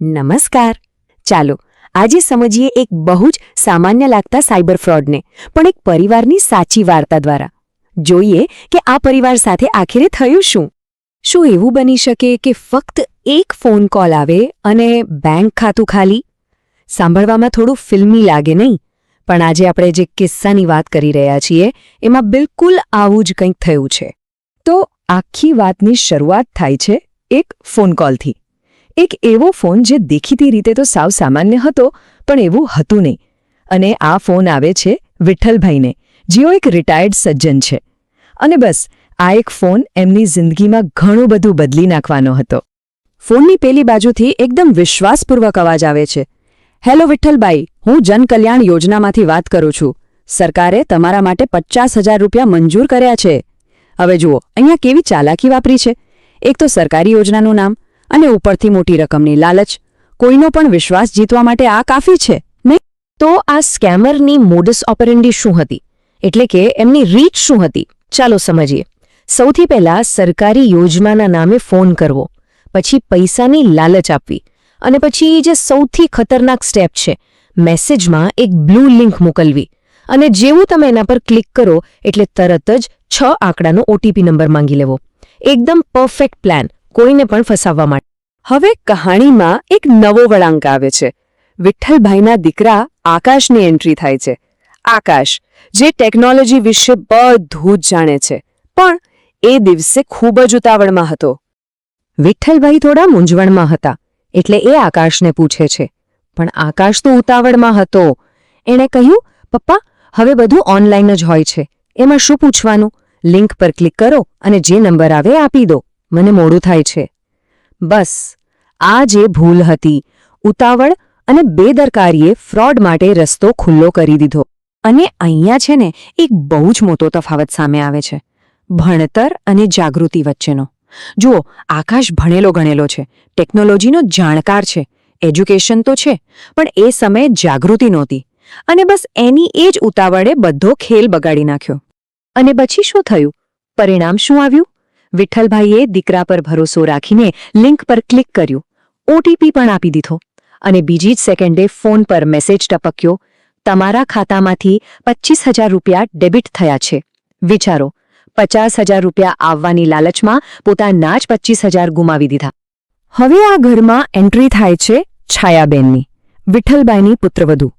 નમસ્કાર. ચાલો આજે સમજીએ એક બહુ જ સામાન્ય લાગતા સાયબર ફ્રોડને, પણ એક પરિવારની સાચી વાર્તા દ્વારા. જોઈએ કે આ પરિવાર સાથે આખરે થયું શું. શું એવું બની શકે કે ફક્ત એક ફોન કોલ આવે અને બેંક ખાતું ખાલી? સાંભળવામાં થોડું ફિલ્મી લાગે નહીં, પણ આજે આપણે જે કિસ્સાની વાત કરી રહ્યા છીએ એમાં બિલકુલ આવું જ કંઈક થયું છે. તો આખી વાતની શરૂઆત થાય છે એક ફોન કોલથી. એક એવો ફોન જે દેખીતી રીતે તો સાવ સામાન્ય હતો, પણ એવું હતું નહીં. અને આ ફોન આવે છે વિઠ્ઠલભાઈને, જેઓ એક રિટાયર્ડ સજ્જન છે. અને બસ આ એક ફોન એમની જિંદગીમાં ઘણું બધું બદલી નાખવાનો હતો. ફોનની પેલી બાજુથી એકદમ વિશ્વાસપૂર્વક અવાજ આવે છે. હેલો વિઠ્ઠલભાઈ, હું જનકલ્યાણ યોજનામાંથી વાત કરું છું. સરકારે તમારા માટે 50,000 રૂપિયા મંજૂર કર્યા છે. હવે જુઓ, અહીંયા કેવી ચાલાકી વાપરી છે. એક તો સરકારી યોજનાનું નામ અને ઉપરથી મોટી રકમની લાલચ. કોઈનો પણ વિશ્વાસ જીતવા માટે આ કાફી છે નહીં? તો આ સ્કેમરની મોડસ ઓપરેન્ડી શું હતી, એટલે કે એમની રીત શું હતી? ચાલો સમજીએ. સૌથી પહેલા સરકારી યોજનાના નામે ફોન કરવો, પછી પૈસાની લાલચ આપવી, અને પછી જે સૌથી ખતરનાક સ્ટેપ છે, મેસેજમાં એક બ્લુ લિંક મોકલવી. અને જેવું તમે એના પર ક્લિક કરો એટલે તરત જ 6 આંકડાનો OTP નંબર માંગી લેવો. એકદમ પરફેક્ટ પ્લાન, કોઈને પણ ફસાવવા માટે. હવે કહાણીમાં એક નવો વળાંક આવે છે. વિઠ્ઠલભાઈના દીકરા આકાશની એન્ટ્રી થાય છે. આકાશ, જે ટેકનોલોજી વિશે બધું જ જાણે છે, પણ એ દિવસે ખૂબ જ ઉતાવળમાં હતો. વિઠ્ઠલભાઈ થોડા મૂંઝવણમાં હતા, એટલે એ આકાશને પૂછે છે. પણ આકાશ તો ઉતાવળમાં હતો. એણે કહ્યું, પપ્પા, હવે બધું ઓનલાઈન જ હોય છે, એમાં શું પૂછવાનું? લિંક પર ક્લિક કરો અને જે નંબર આવે આપી દો, મને મોડું થાય છે. બસ આ જે ભૂલ હતી, ઉતાવળ અને બેદરકારીએ ફ્રોડ માટે રસ્તો ખુલ્લો કરી દીધો. અને અહીંયા છે ને એક બહુ જ મોટો તફાવત સામે આવે છે, ભણતર અને જાગૃતિ વચ્ચેનો. જુઓ, આકાશ ભણેલો ગણેલો છે, ટેકનોલોજીનો જાણકાર છે, એજ્યુકેશન તો છે, પણ એ સમયે જાગૃતિ નહોતી. અને બસ એની એ જ ઉતાવળે બધો ખેલ બગાડી નાખ્યો. અને પછી શું થયું? પરિણામ શું આવ્યું? વિઠ્ઠલભાઈએ દીકરા પર ભરોસો રાખીને લિંક પર ક્લિક કર્યું, OTP પણ આપી દીધો, અને બીજી જ સેકન્ડે ફોન પર મેસેજ ટપક્યો, તમારા ખાતામાંથી 25,000 રૂપિયા ડેબિટ થયા છે. વિચારો, 50,000 રૂપિયા આવવાની લાલચમાં પોતાના જ 25,000 ગુમાવી દીધા. હવે આ ઘરમાં એન્ટ્રી થાય છે છાયાબેનની, વિઠ્ઠલભાઈની પુત્રવધુ.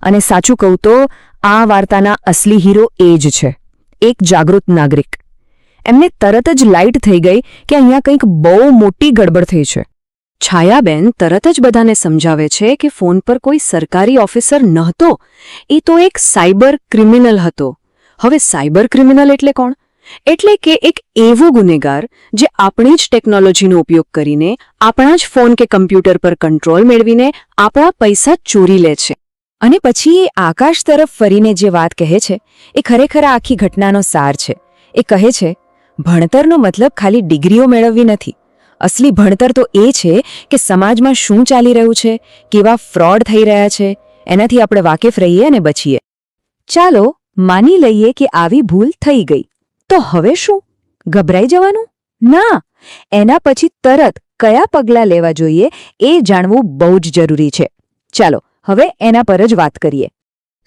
અને સાચું કહું તો આ વાર્તાના અસલી હીરો એ જ છે, એક જાગૃત નાગરિક. એમને તરત જ લાઇટ થઈ ગઈ કે અહીંયા કંઈક બહુ મોટી ગડબડ થઈ છે. છાયાબેન તરત જ બધાને સમજાવે છે કે ફોન પર કોઈ સરકારી ઓફિસર નહોતો, એ તો એક સાયબર ક્રિમિનલ હતો. હવે સાયબર ક્રિમિનલ એટલે કોણ? એટલે કે એક એવો ગુનેગાર જે આપણી જ ટેકનોલોજીનો ઉપયોગ કરીને આપણા જ ફોન કે કમ્પ્યુટર પર કંટ્રોલ મેળવીને આપણા પૈસા ચોરી લે છે. અને પછી એ આકાશ તરફ ફરીને જે વાત કહે છે એ ખરેખર આખી ઘટનાનો સાર છે. એ કહે છે, ભણતરનો મતલબ ખાલી ડિગ્રીઓ મેળવવી નથી. અસલી ભણતર તો એ છે કે સમાજમાં શું ચાલી રહ્યું છે, કેવા ફ્રોડ થઈ રહ્યા છે, એનાથી આપણે વાકેફ રહીએ અને બચીએ. ચાલો માની લઈએ કે આવી ભૂલ થઈ ગઈ, તો હવે શું? ગભરાઈ જવાનું? ના, એના પછી તરત કયા પગલાં લેવા જોઈએ એ જાણવું બહુ જ જરૂરી છે. ચાલો હવે એના પર જ વાત કરીએ.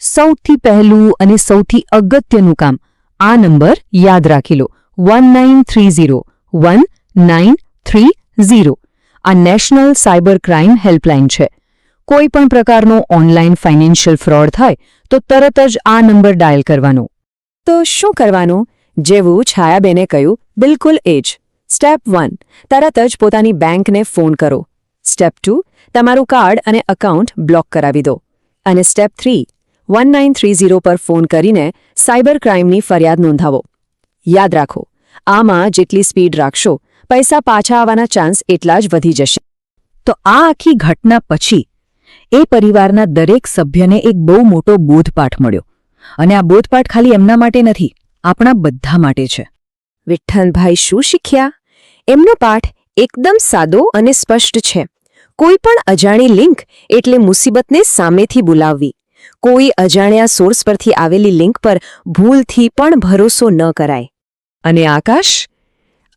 સૌથી પહેલું અને સૌથી અગત્યનું કામ, આ નંબર યાદ રાખી લો, 1930 1930. આ નેશનલ સાયબર ક્રાઇમ હેલ્પલાઇન છે. કોઈ પણ પ્રકારનો ઓનલાઈન ફાઇનાન્શિયલ ફ્રોડ થાય તો તરત જ આ નંબર ડાયલ કરવાનો. તો શું કરવાનું? જેવું છાયાબેને કહ્યું, બિલકુલ એ જ. સ્ટેપ 1, તરત જ પોતાની બેંકને ફોન કરો. સ્ટેપ 2, તમારું કાર્ડ અને એકાઉન્ટ બ્લોક કરાવી દો. અને સ્ટેપ 3, 1930 પર ફોન કરીને સાયબર ક્રાઇમની ફરિયાદ નોંધાવો. યાદ રાખો, આમાં જેટલી સ્પીડ રાખશો, પૈસા પાછા આવવાના ચાન્સ એટલા જ વધી જશે. તો આ આખી ઘટના પછી એ પરિવારના દરેક સભ્યને એક બહુ મોટો બોધપાઠ મળ્યો. અને આ બોધપાઠ ખાલી એમના માટે નથી, આપણા બધા માટે છે. વિઠ્ઠલભાઈ શું શીખ્યા? એમનો પાઠ એકદમ સાદો અને સ્પષ્ટ છે. કોઈ પણ અજાણી લિંક એટલે મુસીબતને સામેથી બોલાવવી. કોઈ અજાણ્યા સોર્સ પરથી આવેલી લિંક પર ભૂલથી પણ ભરોસો ન કરાય. અને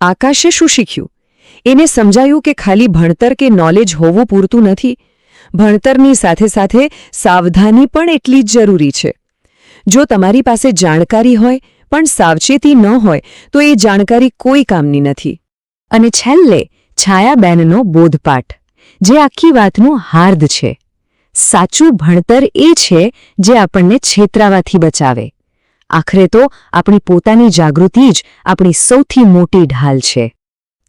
આકાશે શું શીખ્યું? એને સમજાયું કે ખાલી ભણતર કે નોલેજ હોવું પૂરતું નથી. ભણતરની સાથે સાથે સાવધાની પણ એટલી જ જરૂરી છે. જો તમારી પાસે જાણકારી હોય પણ સાવચેતી ન હોય તો એ જાણકારી કોઈ કામની નથી. અને છેલ્લે છાયાબેનનો બોધપાઠ, જે આખી વાતનું હાર્દ છે. સાચું ભણતર એ છે જે આપણને છેતરાવાથી બચાવે. આખરે તો આપણી પોતાની જાગૃતિ જ આપણી સૌથી મોટી ઢાલ છે.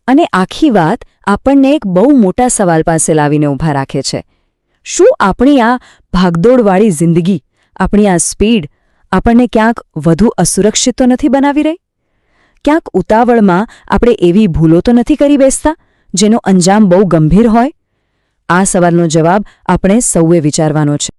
અને આખી વાત આપણને એક બહુ મોટા સવાલ પાસે લાવીને ઊભા રાખે છે. શું આપણી આ ભાગદોડવાળી જિંદગી, આપણી આ સ્પીડ આપણને ક્યાંક વધુ અસુરક્ષિત તો નથી બનાવી રહી? ક્યાંક ઉતાવળમાં આપણે એવી ભૂલો તો નથી કરી બેસતા જેનો અંજામ બહુ ગંભીર હોય? આ સવાલનો જવાબ આપણે સૌએ વિચારવાનો છે.